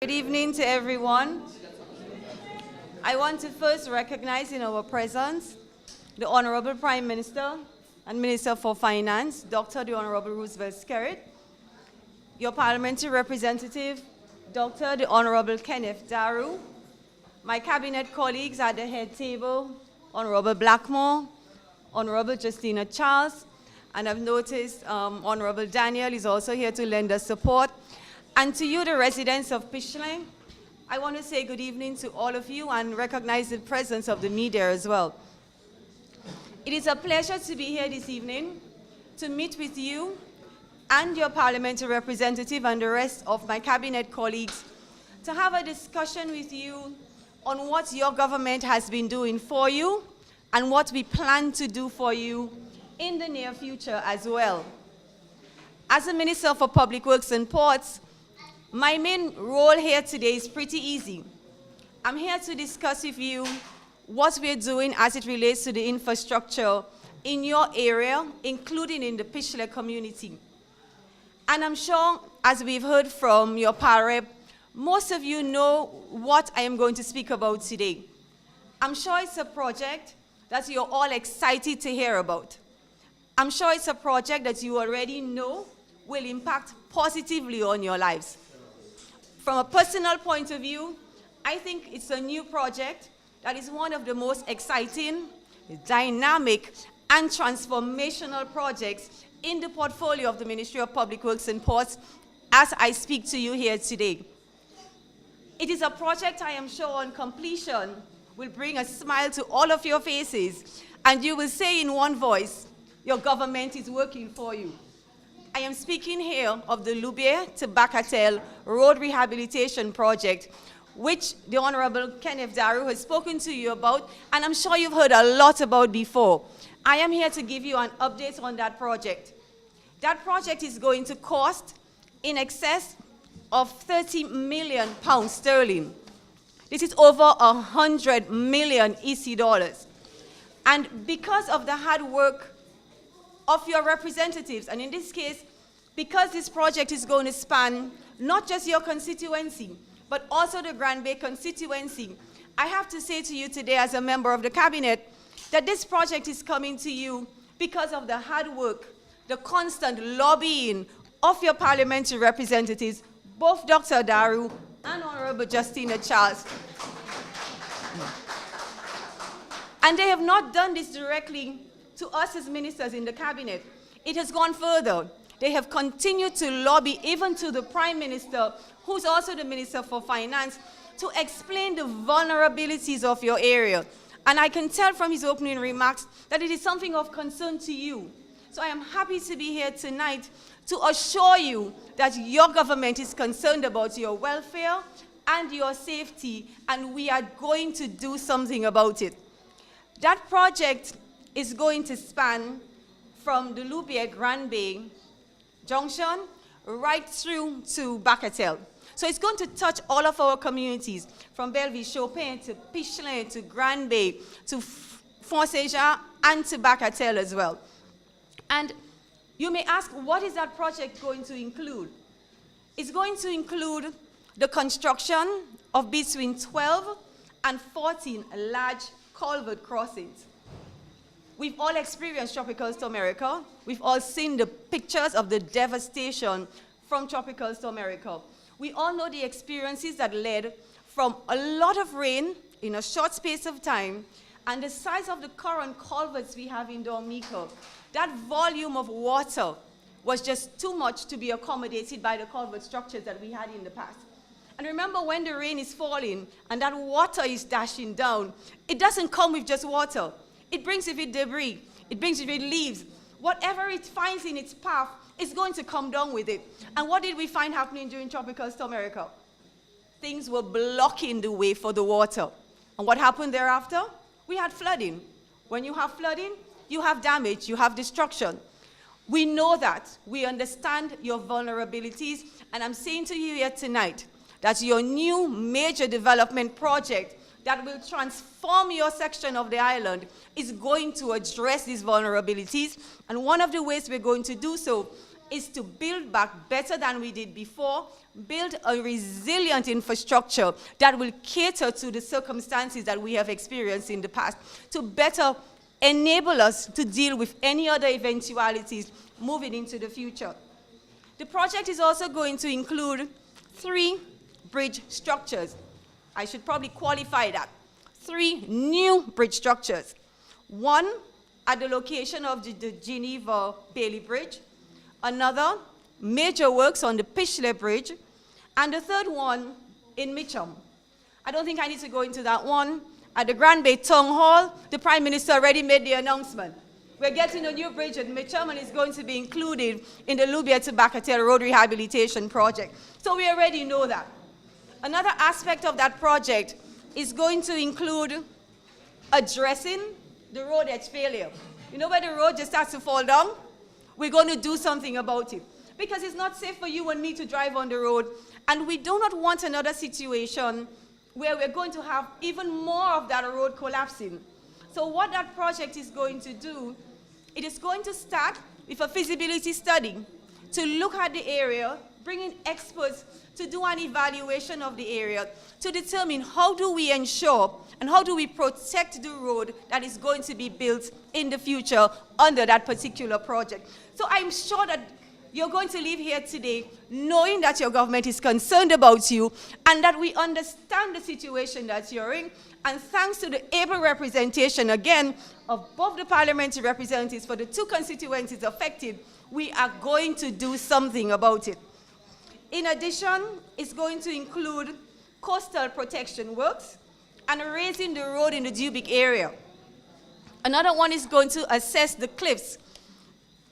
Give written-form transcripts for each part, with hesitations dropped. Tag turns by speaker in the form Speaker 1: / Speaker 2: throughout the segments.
Speaker 1: Good evening to everyone. I want to first recognize in our presence the Honorable Prime Minister and Minister for Finance, Dr. the Honorable Roosevelt Skerrit, your parliamentary representative, Dr. the Honorable Kenneth Daru, my cabinet colleagues at the head table, Honorable Blackmore, Honorable Justina Charles, and I've noticed Honorable Daniel is also here to lend us support. And to you, the residents of Pichelin, I want to say good evening to all of you and recognize the presence of the media as well. It is a pleasure to be here this evening to meet with you and your parliamentary representative and the rest of my cabinet colleagues to have a discussion with you on what your government has been doing for you and what we plan to do for you in the near future as well. As a Minister for Public Works and Ports, my main role here today is pretty easy. I'm here to discuss with you what we're doing as it relates to the infrastructure in your area, including in the Pichelin community. And I'm sure, as we've heard from your PAREP, most of you know what I am going to speak about today. I'm sure it's a project that you're all excited to hear about. I'm sure it's a project that you already know will impact positively on your lives. From a personal point of view, I think it's a new project that is one of the most exciting, dynamic, and transformational projects in the portfolio of the Ministry of Public Works and Ports as I speak to you here today. It is a project I am sure on completion will bring a smile to all of your faces, and you will say in one voice, your government is working for you. I am speaking here of the Loubier to Bacatel Road Rehabilitation Project, which the Honorable Kenneth Daru has spoken to you about, and I'm sure you've heard a lot about before. I am here to give you an update on that project. That project is going to cost in excess of £30 million sterling. This is over 100 million EC dollars. And because of the hard work of your representatives, and in this case, because this project is going to span not just your constituency, but also the Grand Bay constituency, I have to say to you today as a member of the cabinet that this project is coming to you because of the hard work, the constant lobbying of your parliamentary representatives, both Dr. Daru and Honorable Justina Charles. And they have not done this directly to us as ministers in the cabinet. It has gone further. They have continued to lobby even to the Prime Minister, who's also the Minister for Finance, to explain the vulnerabilities of your area. And I can tell from his opening remarks that it is something of concern to you. So I am happy to be here tonight to assure you that your government is concerned about your welfare and your safety, and we are going to do something about it. That project is going to span from the Loubier Grand Bay Junction right through to Bacatel. So it's going to touch all of our communities, from Belleville-Chopin to Pichelin to Grand Bay to Font-Saint-Jean and to Bacatel as well. And you may ask, what is that project going to include? It's going to include the construction of between 12 and 14 large culvert crossings. We've all experienced Tropical Storm America. We've all seen the pictures of the devastation from Tropical Storm America. We all know the experiences that led from a lot of rain in a short space of time, and the size of the current culverts we have in Dominica. That volume of water was just too much to be accommodated by the culvert structures that we had in the past. And remember, when the rain is falling and that water is dashing down, it doesn't come with just water. It brings with it debris. It brings with it leaves. Whatever it finds in its path is going to come down with it. And what did we find happening during Tropical Storm America? Things were blocking the way for the water. And what happened thereafter? We had flooding. When you have flooding, you have damage, you have destruction. We know that. We understand your vulnerabilities. And I'm saying to you here tonight that your new major development project that will transform your section of the island is going to address these vulnerabilities. And one of the ways we're going to do so is to build back better than we did before, build a resilient infrastructure that will cater to the circumstances that we have experienced in the past, to better enable us to deal with any other eventualities moving into the future. The project is also going to include 3 bridge structures. I should probably qualify that. 3 new bridge structures. One at the location of the Geneva Bailey Bridge, another major works on the Pichelin Bridge, and the third one in Mitcham. I don't think I need to go into that one. At the Grand Bay Town Hall, the Prime Minister already made the announcement. We're getting a new bridge at Mitcham, and it's going to be included in the Lubia to Bacatel Road Rehabilitation Project. So we already know that. Another aspect of that project is going to include addressing the road edge failure. You know where the road just starts to fall down? We're going to do something about it. Because it's not safe for you and me to drive on the road, and we do not want another situation where we're going to have even more of that road collapsing. So what that project is going to do, it is going to start with a feasibility study to look at the area, bringing experts to do an evaluation of the area, to determine how do we ensure and how do we protect the road that is going to be built in the future under that particular project. So I'm sure that you're going to leave here today knowing that your government is concerned about you and that we understand the situation that you're in. And thanks to the able representation, again, of both the parliamentary representatives for the 2 constituencies affected, we are going to do something about it. In addition, it's going to include coastal protection works and raising the road in the Dubic area. Another one is going to assess the cliffs.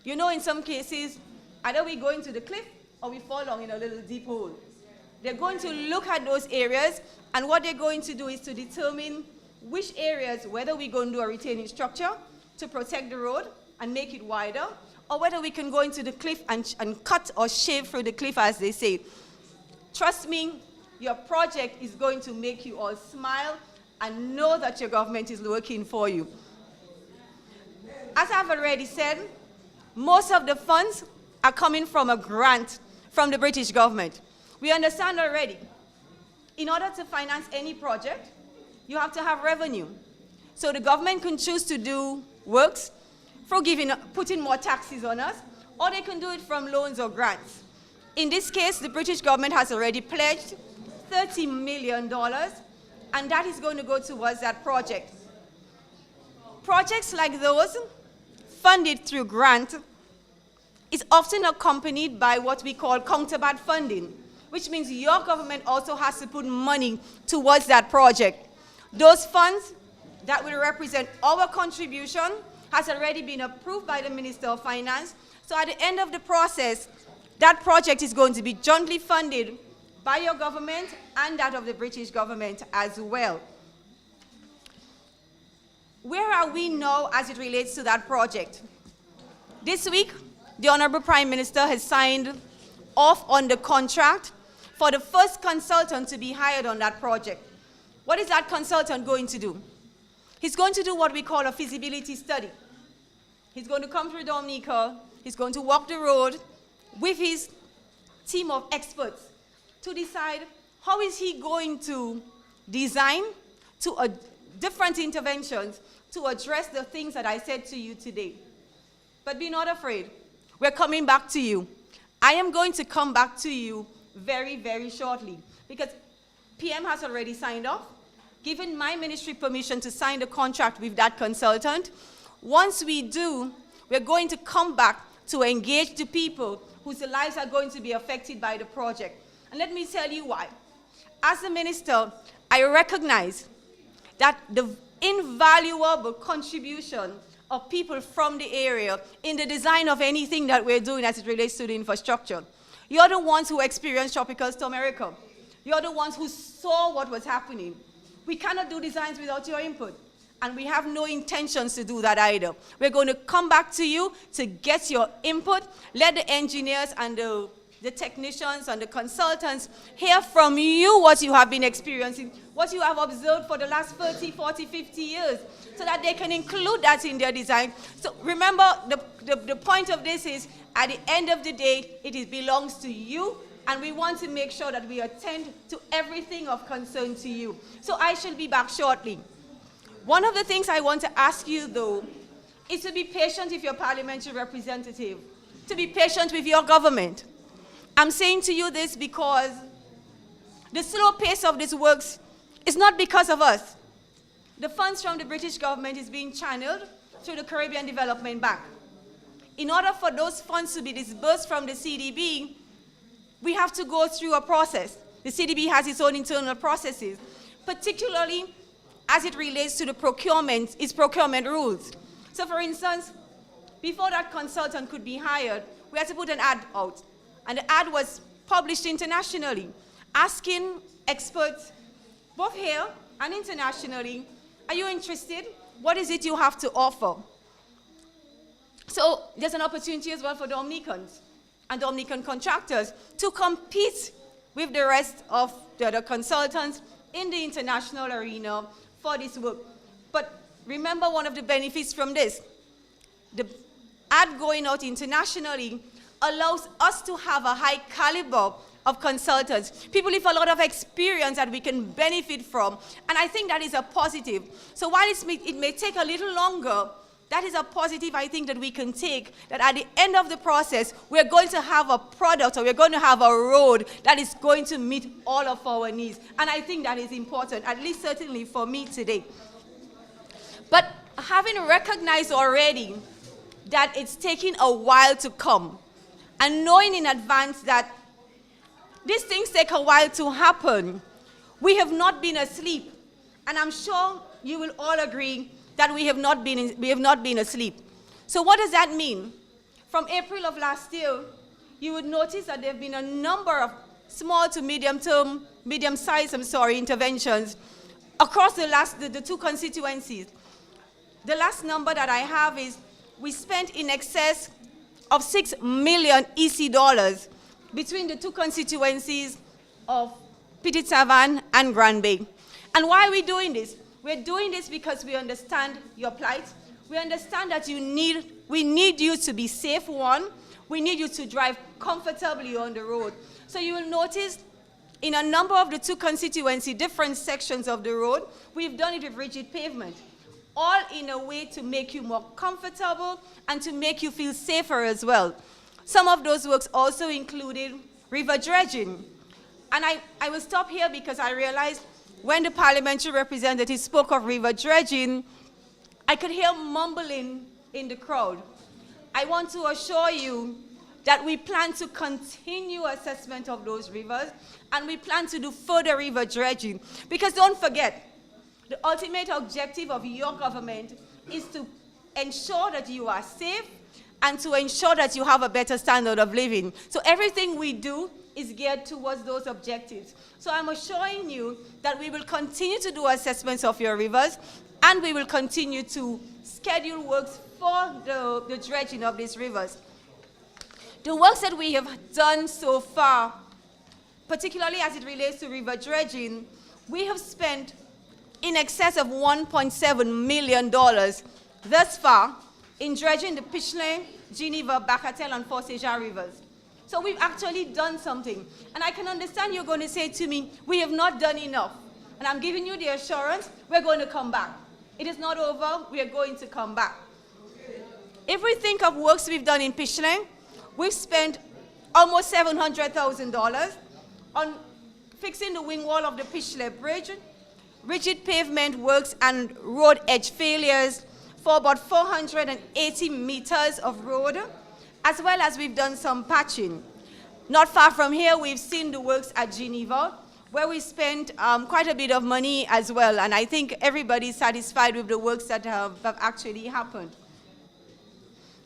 Speaker 1: You know, in some cases, either we go into the cliff or we fall down in a little deep hole. They're going to look at those areas, and what they're going to do is to determine which areas, whether we're going to do a retaining structure to protect the road and make it wider, or whether we can go into the cliff and cut or shave through the cliff, as they say. Trust me, your project is going to make you all smile and know that your government is working for you. As I've already said, most of the funds are coming from a grant from the British government. We understand already, in order to finance any project, you have to have revenue. So the government can choose to do works for putting more taxes on us, or they can do it from loans or grants. In this case, the British government has already pledged $30 million, and that is going to go towards that project. Projects like those, funded through grant, is often accompanied by what we call counterpart funding, which means your government also has to put money towards that project. Those funds that will represent our contribution has already been approved by the Minister of Finance. So at the end of the process, that project is going to be jointly funded by your government and that of the British government as well. Where are we now as it relates to that project? This week, the Honorable Prime Minister has signed off on the contract for the first consultant to be hired on that project. What is that consultant going to do? He's going to do what we call a feasibility study. He's going to come through Dominica, he's going to walk the road with his team of experts to decide how is he going to design different interventions to address the things that I said to you today. But be not afraid. We're coming back to you. I am going to come back to you very, very shortly because PM has already signed off, given my ministry permission to sign the contract with that consultant. Once we do, we're going to come back to engage the people whose lives are going to be affected by the project. And let me tell you why. As a minister, I recognize that the invaluable contribution of people from the area in the design of anything that we're doing as it relates to the infrastructure. You're the ones who experienced Tropical Storm Erica. You're the ones who saw what was happening. We cannot do designs without your input, and we have no intentions to do that either. We're going to come back to you to get your input. Let the engineers and the technicians and the consultants hear from you what you have been experiencing, what you have observed for the last 30, 40, 50 years, so that they can include that in their design. So remember, the the point of this is, at the end of the day, belongs to you, and we want to make sure that we attend to everything of concern to you. So I shall be back shortly. One of the things I want to ask you, though, is to be patient with your parliamentary representative, to be patient with your government. I'm saying to you this because the slow pace of this works is not because of us. The funds from the British government is being channeled through the Caribbean Development Bank. In order for those funds to be disbursed from the CDB, we have to go through a process. The CDB has its own internal processes, particularly as it relates to its procurement rules. So for instance, before that consultant could be hired, we had to put an ad out. And the ad was published internationally, asking experts, both here and internationally, are you interested? What is it you have to offer? So there's an opportunity as well for Dominicans and Dominican contractors to compete with the rest of the other consultants in the international arena for this work. But remember one of the benefits from this. The ad going out internationally allows us to have a high caliber of consultants, people with a lot of experience that we can benefit from. And I think that is a positive. So while it may take a little longer, that is a positive I think that we can take, that at the end of the process, we're going to have a product, or we're going to have a road that is going to meet all of our needs. And I think that is important, at least certainly for me today. But having recognized already that it's taking a while to come, and knowing in advance that these things take a while to happen, we have not been asleep. And I'm sure you will all agree that we have not been asleep. So what does that mean? From April of last year, you would notice that there have been a number of small to medium-sized interventions across the two constituencies. The last number that I have is we spent in excess of $6 million EC dollars between the two constituencies of Petit Savan and Grand Bay. And why are we doing this? We're doing this because we understand your plight. We understand that we need you to be safe, one. We need you to drive comfortably on the road. So you will notice in a number of the two constituency, different sections of the road, we've done it with rigid pavement, all in a way to make you more comfortable and to make you feel safer as well. Some of those works also included river dredging. And I will stop here because I realized when the parliamentary representative spoke of river dredging, I could hear mumbling in the crowd. I want to assure you that we plan to continue assessment of those rivers, and we plan to do further river dredging. Because don't forget, the ultimate objective of your government is to ensure that you are safe and to ensure that you have a better standard of living. So everything we do is geared towards those objectives. So I'm assuring you that we will continue to do assessments of your rivers, and we will continue to schedule works for the dredging of these rivers. The works that we have done so far, particularly as it relates to river dredging, we have spent in excess of $1.7 million thus far in dredging the Pichelin, Geneva, Bacatel, and Fort-Saint-Jean rivers. So we've actually done something. And I can understand you're going to say to me, we have not done enough. And I'm giving you the assurance, we're going to come back. It is not over, we are going to come back. If we think of works we've done in Pichelin, we've spent almost $700,000 on fixing the wing wall of the Pichelin Bridge, rigid pavement works and road edge failures for about 480 meters of road, as well as we've done some patching. Not far from here, we've seen the works at Geneva, where we spent quite a bit of money as well, and I think everybody's satisfied with the works that have actually happened.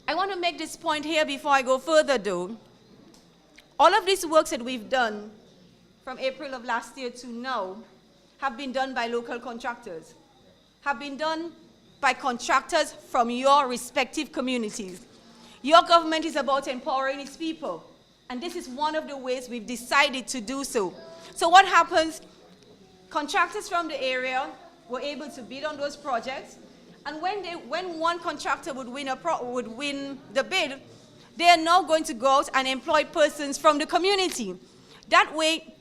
Speaker 1: I want to make this point here before I go further, though. All of these works that we've done from April of last year to now have been done by local contractors, have been done by contractors from your respective communities. Your government is about empowering its people, and this is one of the ways we've decided to do so. So what happens? Contractors from the area were able to bid on those projects, And when one contractor would win the bid, they are now going to go out and employ persons from the community. That way,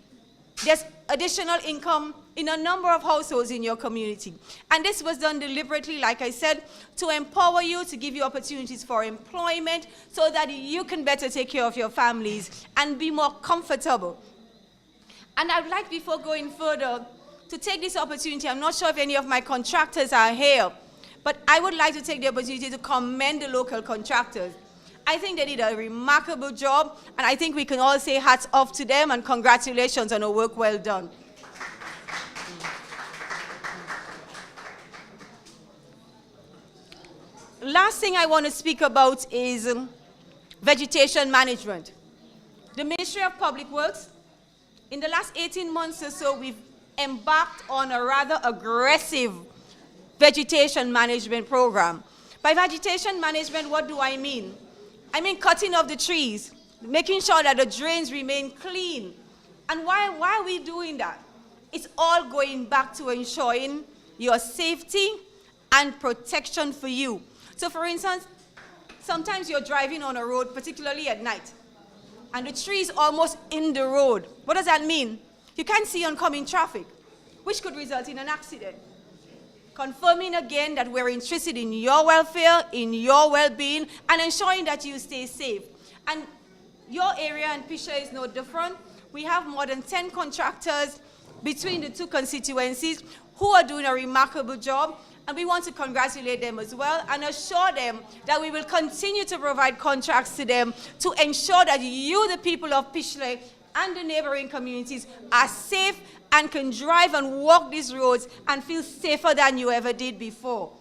Speaker 1: there's additional income in a number of households in your community. And this was done deliberately, like I said, to empower you, to give you opportunities for employment so that you can better take care of your families and be more comfortable. And I'd like, before going further, to take this opportunity. I'm not sure if any of my contractors are here, but I would like to take the opportunity to commend the local contractors. I think they did a remarkable job, and I think we can all say hats off to them and congratulations on a work well done. Last thing I want to speak about is vegetation management. The Ministry of Public Works, in the last 18 months or so, we've embarked on a rather aggressive vegetation management program. By vegetation management, what do I mean? I mean cutting off the trees, making sure that the drains remain clean. And why are we doing that? It's all going back to ensuring your safety and protection for you. So for instance, sometimes you're driving on a road, particularly at night, and the tree is almost in the road. What does that mean? You can't see oncoming traffic, which could result in an accident. Confirming again that we're interested in your welfare, in your well-being, and ensuring that you stay safe. And your area in Pichelin is no different. We have more than 10 contractors between the two constituencies who are doing a remarkable job, and we want to congratulate them as well and assure them that we will continue to provide contracts to them to ensure that you, the people of Pichelin, and the neighboring communities are safe and can drive and walk these roads and feel safer than you ever did before.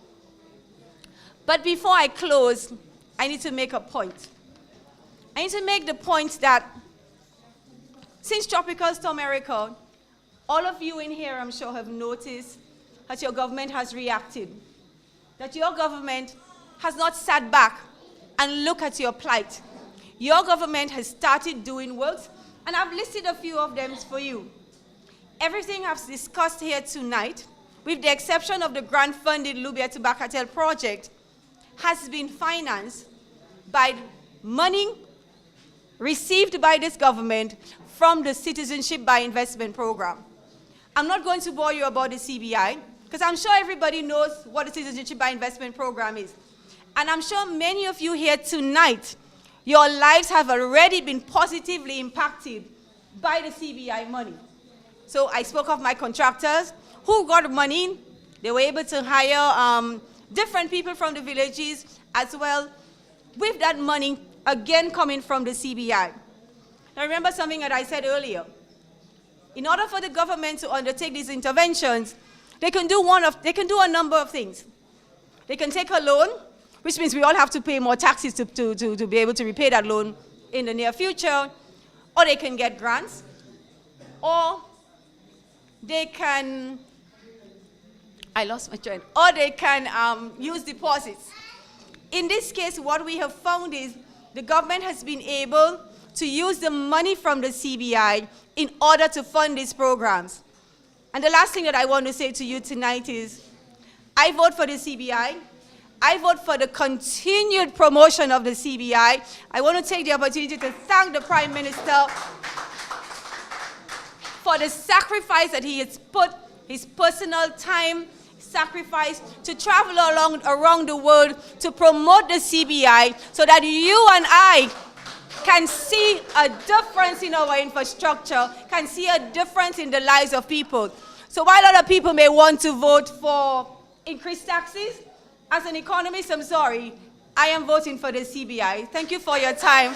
Speaker 1: But before I close, I need to make a point. I need to make the point that since Tropical Storm Erica, all of you in here, I'm sure, have noticed that your government has reacted, that your government has not sat back and looked at your plight. Your government has started doing works, and I've listed a few of them for you. Everything I've discussed here tonight, with the exception of the grant-funded Lubia to Bacatel project, has been financed by money received by this government from the Citizenship by Investment program. I'm not going to bore you about the CBI, because I'm sure everybody knows what the Citizenship by Investment program is. And I'm sure many of you here tonight, your lives have already been positively impacted by the CBI money. So I spoke of my contractors who got money. They were able to hire different people from the villages as well, with that money again coming from the CBI. Now remember something that I said earlier. In order for the government to undertake these interventions, they can do a number of things. They can take a loan, which means we all have to pay more taxes to be able to repay that loan in the near future, or they can get grants, or they can, I lost my train, or they can use deposits. In this case, what we have found is the government has been able to use the money from the CBI in order to fund these programs. And the last thing that I want to say to you tonight is, I vote for the CBI. I vote for the continued promotion of the CBI. I want to take the opportunity to thank the Prime Minister for the sacrifice that he has put, his personal time, sacrifice to travel around the world to promote the CBI so that you and I can see a difference in our infrastructure, can see a difference in the lives of people. So while other people may want to vote for increased taxes, as an economist, I'm sorry, I am voting for the CBI. Thank you for your time.